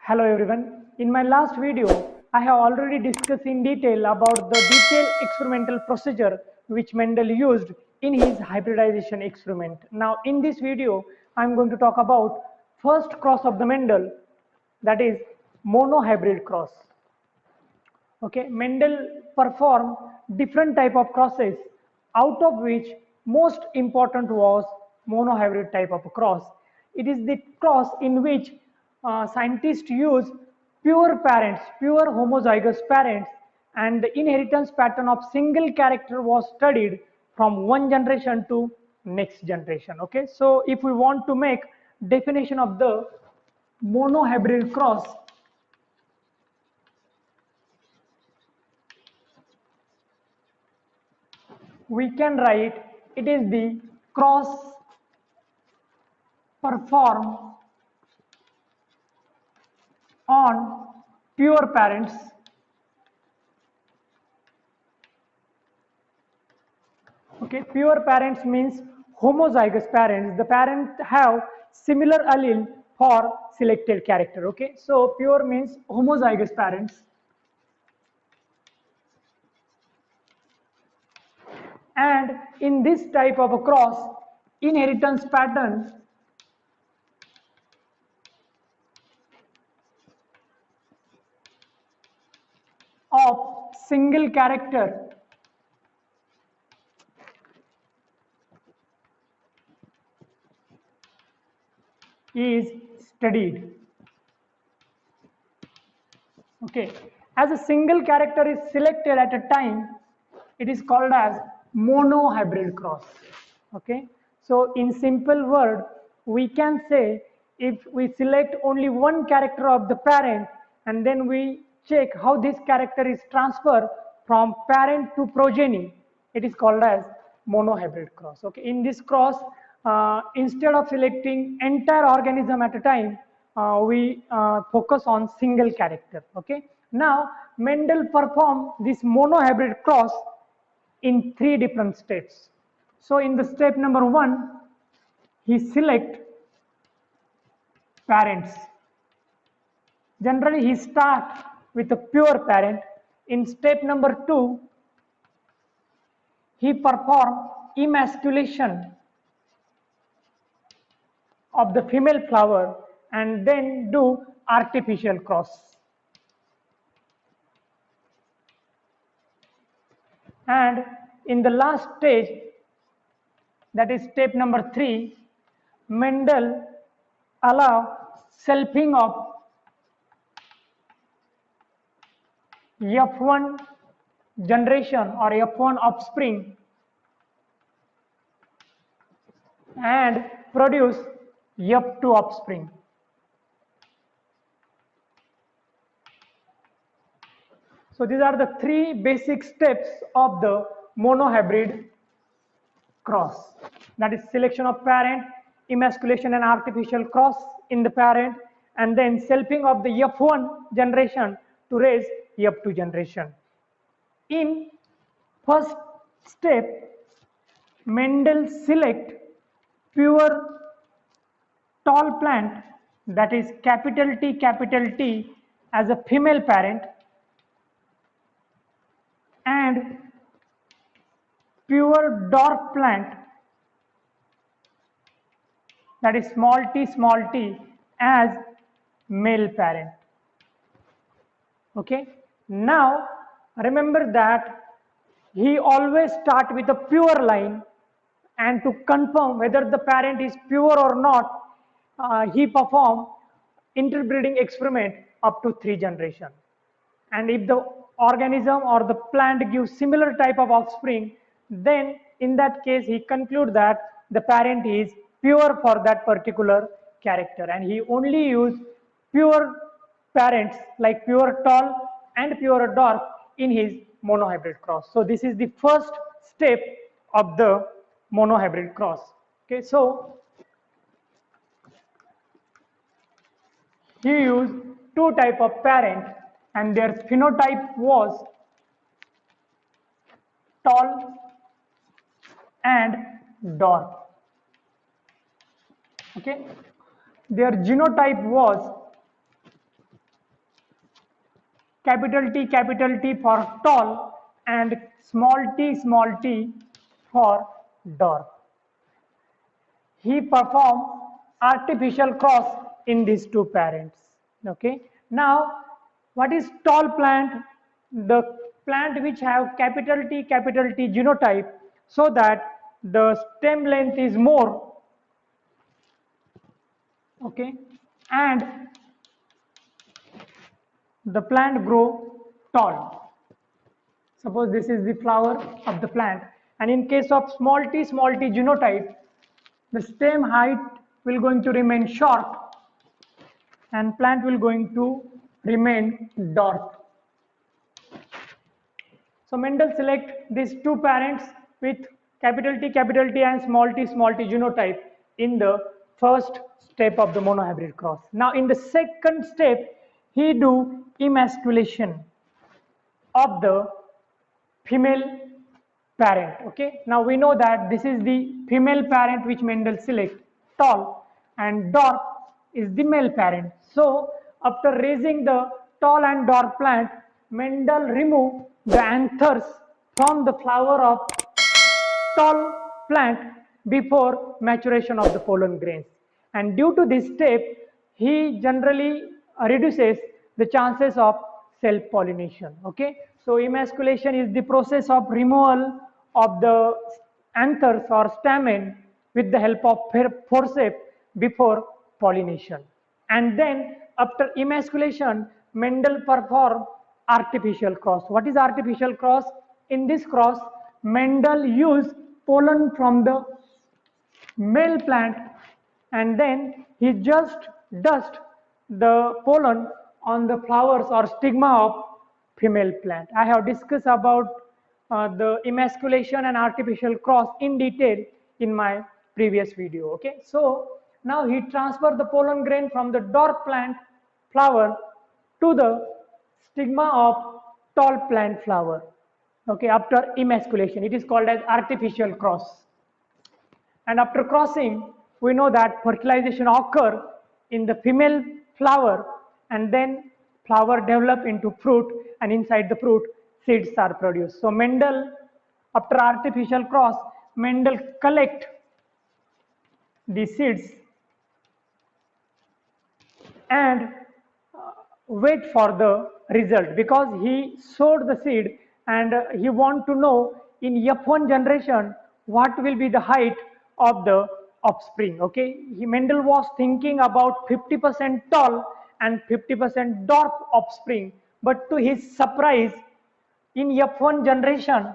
Hello everyone. In my last video, I have already discussed in detail about the detailed experimental procedure which Mendel used in his hybridization experiment. Now in this video, I am going to talk about first cross of the Mendel, that is monohybrid cross. Okay, Mendel performed different type of crosses, out of which most important was monohybrid type of cross. It is the cross in which scientists use pure parents, pure homozygous parents, and the inheritance pattern of single character was studied from one generation to next generation. Okay, so if we want to make definition of the monohybrid cross, we can write it is the cross performed on pure parents okay, pure parents means homozygous parents, the parents have similar allele for selected character. Okay, so pure means homozygous parents, and in this type of a cross inheritance pattern of single character is studied. Okay, as a single character is selected at a time, it is called as monohybrid cross. Okay, so in simple word, we can say if we select only one character of the parent and then we check how this character is transferred from parent to progeny, it is called as monohybrid cross. Okay, in this cross, instead of selecting entire organism at a time, we focus on single character. Okay, now Mendel performed this monohybrid cross in three different steps. So in the step number one, he select parents. Generally he start with a pure parent. In step number two, he perform emasculation of the female flower and then do artificial cross. And in the last stage, that is step number three, Mendel allow selfing of F1 generation or F1 offspring and produce F2 offspring. So these are the three basic steps of the monohybrid cross. That is selection of parent, emasculation and artificial cross in the parent, and then selfing of the F1 generation to raise F2 generation. In first step, Mendel select pure tall plant, that is capital T as a female parent, and pure dwarf plant, that is small t as male parent. Okay, now remember that he always start with a pure line, and to confirm whether the parent is pure or not, he perform interbreeding experiment up to 3 generations. And if the organism or the plant gives similar type of offspring, then in that case he conclude that the parent is pure for that particular character, and he only use pure parents like pure tall and pure dwarf in his monohybrid cross. So this is the first step of the monohybrid cross. Okay, so he used two type of parent and their phenotype was tall and dwarf. Okay, their genotype was capital T for tall and small t for dwarf. He performed artificial cross in these two parents. Okay. Now, what is tall plant? The plant which have capital T genotype, so that the stem length is more. Okay, and the plant grow tall. Suppose this is the flower of the plant, and in case of small t genotype, the stem height will going to remain short and plant will going to remain dwarf. So Mendel select these two parents with capital T and small t genotype in the first step of the monohybrid cross. Now in the second step, he do emasculation of the female parent. Okay, now we know that this is the female parent which Mendel select, tall, and dwarf is the male parent. So after raising the tall and dwarf plant, Mendel remove the anthers from the flower of tall plant before maturation of the pollen grains, and due to this step he generally reduces the chances of self pollination. Okay, so emasculation is the process of removal of the anthers or stamen with the help of forceps before pollination, and then after emasculation Mendel performed artificial cross. What is artificial cross? In this cross Mendel used pollen from the male plant and then he just dust the pollen on the flowers or stigma of female plant. I have discussed about the emasculation and artificial cross in detail in my previous video. Okay, so now he transferred the pollen grain from the dwarf plant flower to the stigma of tall plant flower. Okay, after emasculation, it is called as artificial cross. And after crossing, we know that fertilization occur in the female flower, and then flower develop into fruit, and inside the fruit seeds are produced. So Mendel, after artificial cross, Mendel collect the seeds and wait for the result, because he sowed the seed and he want to know in F1 generation what will be the height of the offspring. Okay, Mendel was thinking about 50% tall and 50% dwarf offspring, but to his surprise in F1 generation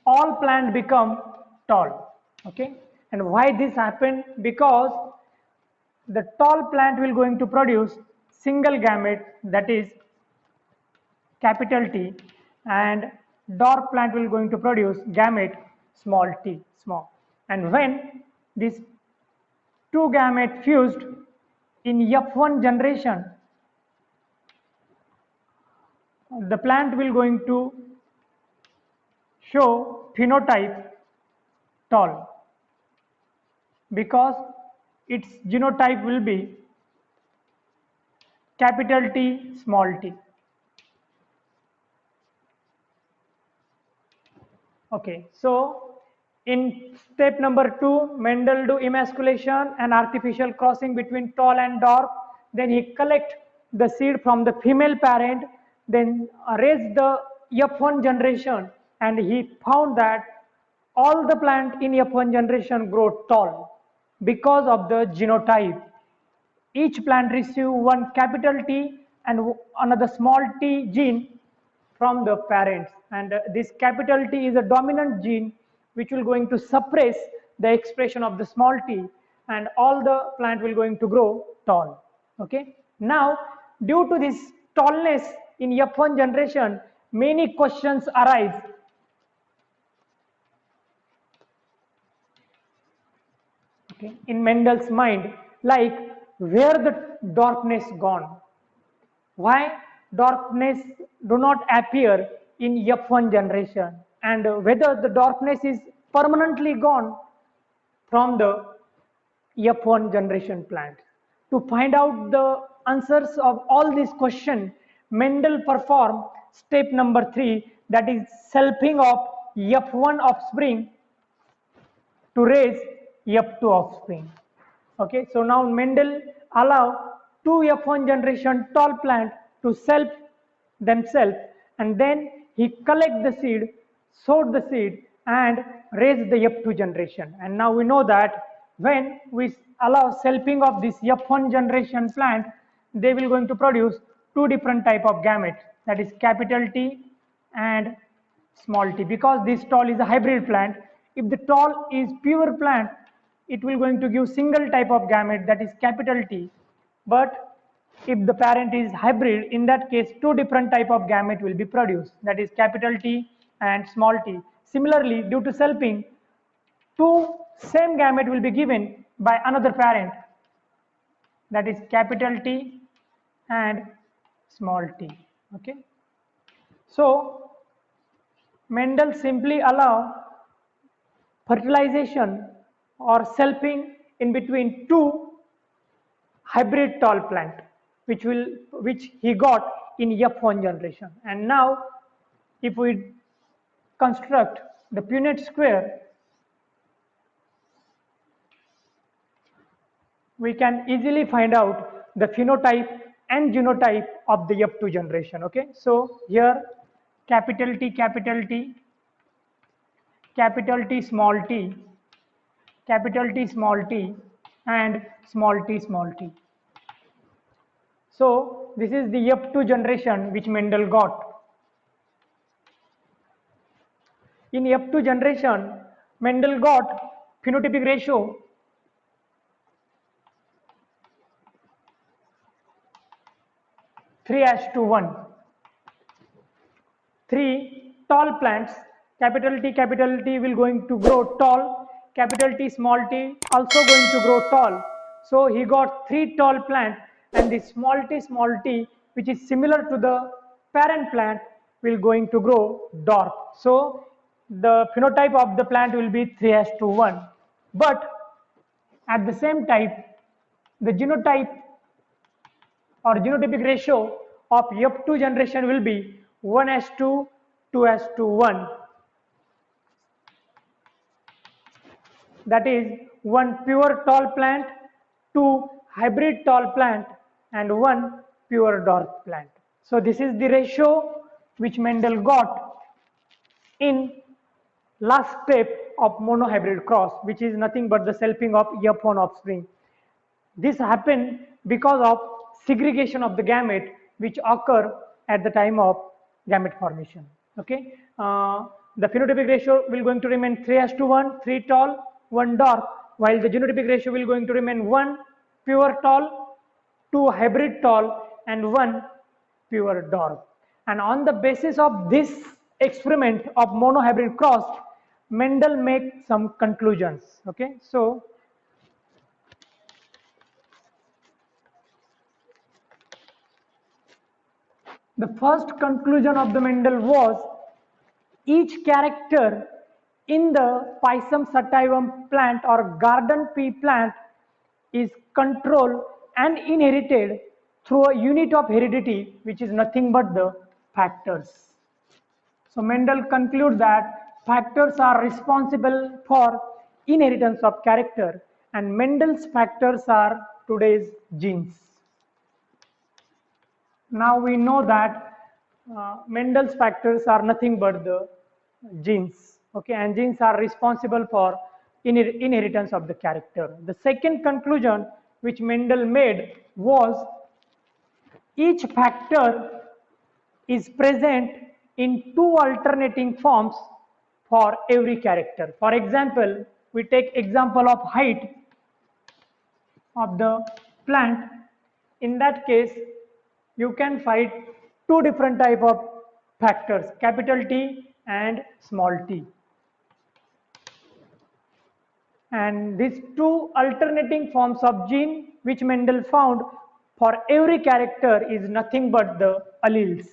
all plant become tall. Okay, and why this happened? Because the tall plant will going to produce single gamete, that is capital T, and dwarf plant will going to produce gamete small t, small. And when these two gamete fused in F1 generation, the plant will going to show phenotype tall, because its genotype will be capital T small t. Okay, so in step number 2, Mendel do emasculation and artificial crossing between tall and dwarf. Then he collect the seed from the female parent, then raise the F1 generation, and he found that all the plant in F1 generation grow tall because of the genotype. Each plant receive one capital T and another small t gene from the parents, and this capital T is a dominant gene which will going to suppress the expression of the small t, and all the plant will going to grow tall. Okay, now due to this tallness in F1 generation, many questions arise. Okay, in Mendel's mind, like where the dwarfness gone? Why dwarfness do not appear in F1 generation, and whether the dwarfness is permanently gone from the F1 generation plant. To find out the answers of all these questions, Mendel performed step number 3, that is selfing of F1 offspring to raise F2 offspring. Okay, so now Mendel allow two F1 generation tall plant to self themselves, and then he collect the seed, sowed the seed, and raise the F2 generation. And now we know that when we allow selfing of this F1 generation plant, they will going to produce two different type of gametes, that is capital T and small t. Because this tall is a hybrid plant, if the tall is pure plant, it will going to give single type of gamete, that is capital T. But if the parent is hybrid, in that case two different type of gamete will be produced, that is capital T and small t. Similarly, due to selfing, two same gamete will be given by another parent, that is capital T and small t. Okay, so Mendel simply allow fertilization or selfing in between two hybrid tall plant, which he got in F1 generation. And now if we construct the Punnett square, we can easily find out the phenotype and genotype of the F2 generation. Okay, so here capital T, capital T, capital T, small t, capital T, small t, and small t, small t. So this is the F2 generation which Mendel got. In F2 generation, Mendel got phenotypic ratio 3:1. 3 tall plants, capital T will going to grow tall, capital T small t also going to grow tall. So he got 3 tall plant, and the small t which is similar to the parent plant will going to grow dwarf. So the phenotype of the plant will be 3:1. But at the same time, the genotype or genotypic ratio of F2 generation will be 1:2, 2:1. That is 1 pure tall plant, 2 hybrid tall plant, and 1 pure dwarf plant. So this is the ratio which Mendel got in last step of monohybrid cross, which is nothing but the selfing of F1 offspring. This happened because of segregation of the gamete which occur at the time of gamete formation. Okay, the phenotypic ratio will going to remain 3:1, 3 tall, 1 dwarf, while the genotypic ratio will going to remain 1 pure tall, 2 hybrid tall, and 1 pure dwarf. And on the basis of this experiment of monohybrid cross, Mendel make some conclusions. Okay, so the first conclusion of the Mendel was each character in the Pisum sativum plant or garden pea plant is controlled and inherited through a unit of heredity which is nothing but the factors. So Mendel concludes that factors are responsible for inheritance of character, and Mendel's factors are today's genes. Now we know that Mendel's factors are nothing but the genes. Okay, and genes are responsible for inheritance of the character. The second conclusion which Mendel made was each factor is present in two alternating forms for every character. For example, we take example of height of the plant. In that case, you can find two different type of factors, capital T and small t. And these two alternating forms of gene which Mendel found for every character is nothing but the alleles.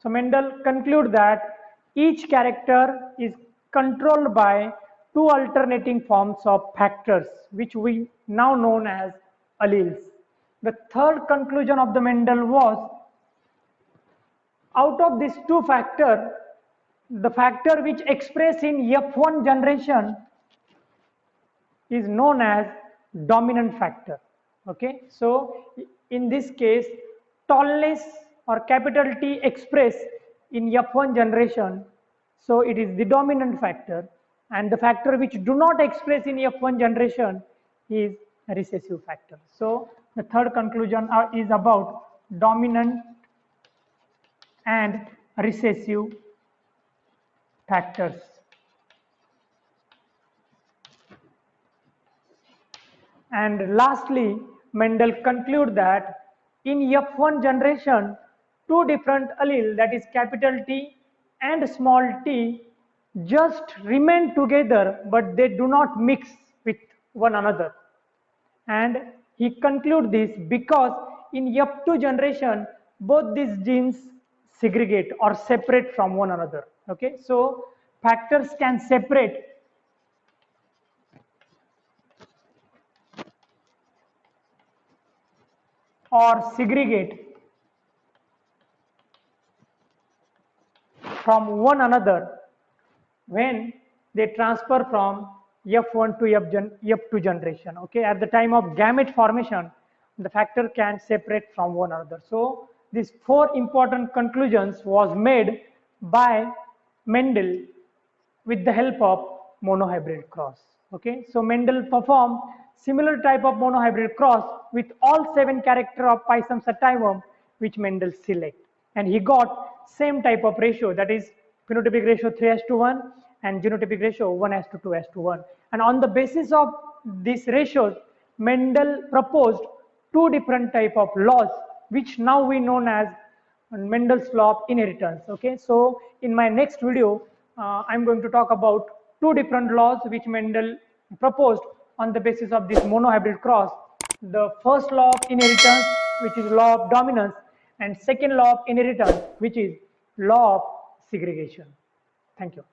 So Mendel conclude that each character is controlled by two alternating forms of factors which we now known as alleles. The third conclusion of the Mendel was, out of these two factors, the factor which express in F1 generation is known as dominant factor. Okay, so in this case, tallness or capital T express in F1 generation, so it is the dominant factor, and the factor which do not express in F1 generation is a recessive factor. So the third conclusion is about dominant and recessive factors. And lastly, Mendel conclude that in F1 generation, two different allele, that is capital T and small t, just remain together, but they do not mix with one another. And he conclude this because in F2 generation, both these genes segregate or separate from one another. Okay, so factors can separate or segregate from one another when they transfer from F1 to F2 generation. Okay, at the time of gamete formation, the factor can separate from one another. So these four important conclusions was made by Mendel with the help of monohybrid cross. Okay, so Mendel performed similar type of monohybrid cross with all 7 characters of Pisum sativum which Mendel select, and he got same type of ratio, that is phenotypic ratio 3:1 and genotypic ratio 1:2:1. And on the basis of these ratios, Mendel proposed 2 different type of laws which now we known as Mendel's law of inheritance. Okay, so in my next video, I'm going to talk about 2 different laws which Mendel proposed on the basis of this monohybrid cross. The first law of inheritance, which is law of dominance, and second law of inheritance, which is law of segregation. Thank you.